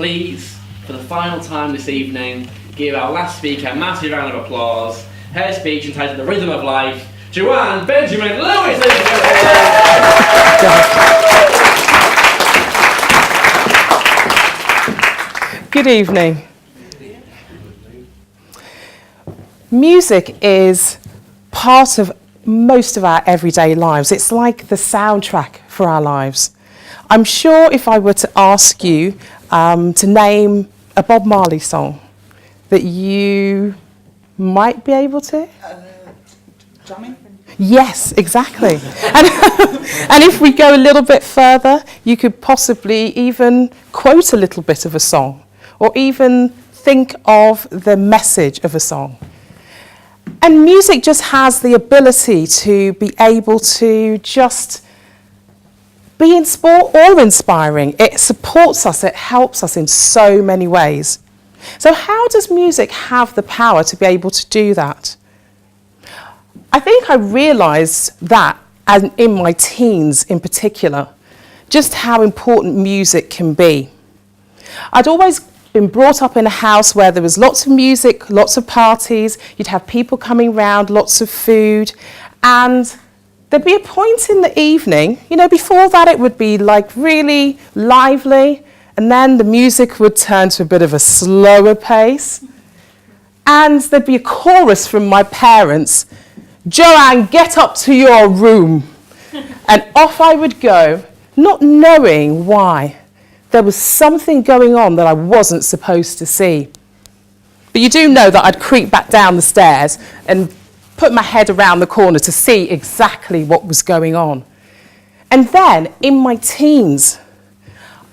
please, for the final time this evening, give our last speaker a massive round of applause. Her speech entitled The Rhythm of Life, Joanne Benjamin Lewis. Good evening. Music is part of most of our everyday lives. It's like the soundtrack for our lives. I'm sure if I were to ask you to name a Bob Marley song that you might be able to? Drumming? Yes, exactly. And if we go a little bit further, you could possibly even quote a little bit of a song, or even think of the message of a song. And music just has the ability to be able to just be awe-inspiring. It supports us, it helps us in so many ways. So how does music have the power to be able to do that? I think I realised that in my teens in particular, just how important music can be. I'd always been brought up in a house where there was lots of music, lots of parties, you'd have people coming round, lots of food, and there'd be a point in the evening, before that it would be like really lively, and then the music would turn to a bit of a slower pace, and there'd be a chorus from my parents, "Joanne, get up to your room," and off I would go, not knowing why. There was something going on that I wasn't supposed to see. But you do know that I'd creep back down the stairs and put my head around the corner to see exactly what was going on. And then, in my teens,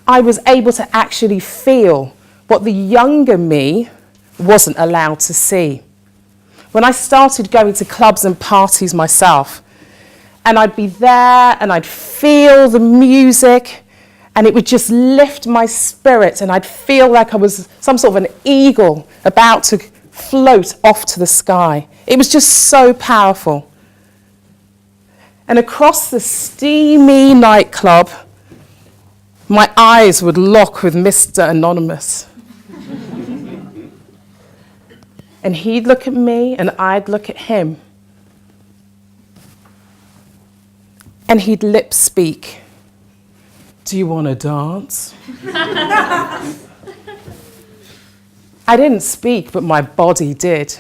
I was able to actually feel what the younger me wasn't allowed to see. When I started going to clubs and parties myself, and I'd be there and I'd feel the music, and it would just lift my spirit, and I'd feel like I was some sort of an eagle about to float off to the sky. It was just so powerful. And across the steamy nightclub, my eyes would lock with Mr. Anonymous. And he'd look at me, and I'd look at him. And he'd lip speak. "Do you want to dance?" I didn't speak, but my body did.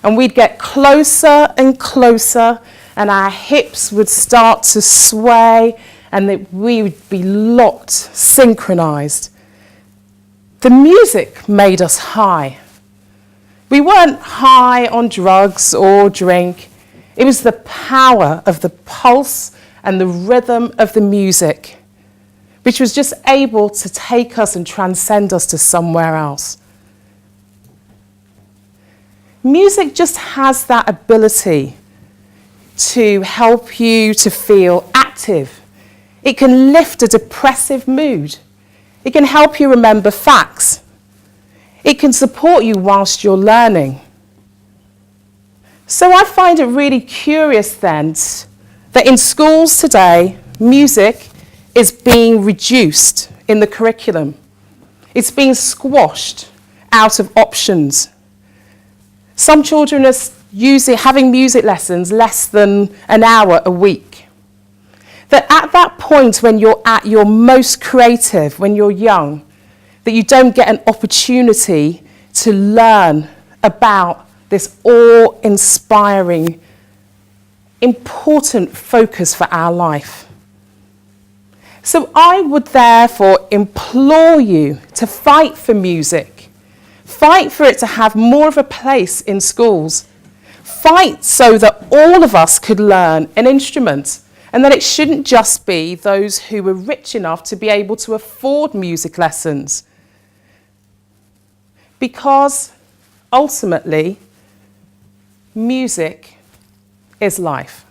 And we'd get closer and closer, and our hips would start to sway, and we would be locked, synchronized. The music made us high. We weren't high on drugs or drink. It was the power of the pulse and the rhythm of the music, which was just able to take us and transcend us to somewhere else. Music just has that ability to help you to feel active. It can lift a depressive mood. It can help you remember facts. It can support you whilst you're learning. So I find it really curious then that in schools today, music is being reduced in the curriculum. It's being squashed out of options. Some children are having music lessons less than an hour a week. That at that point when you're at your most creative, when you're young, that you don't get an opportunity to learn about this awe-inspiring, important focus for our life. So I would therefore implore you to fight for music. Fight for it to have more of a place in schools. Fight so that all of us could learn an instrument, and that it shouldn't just be those who were rich enough to be able to afford music lessons. Because ultimately, music is life.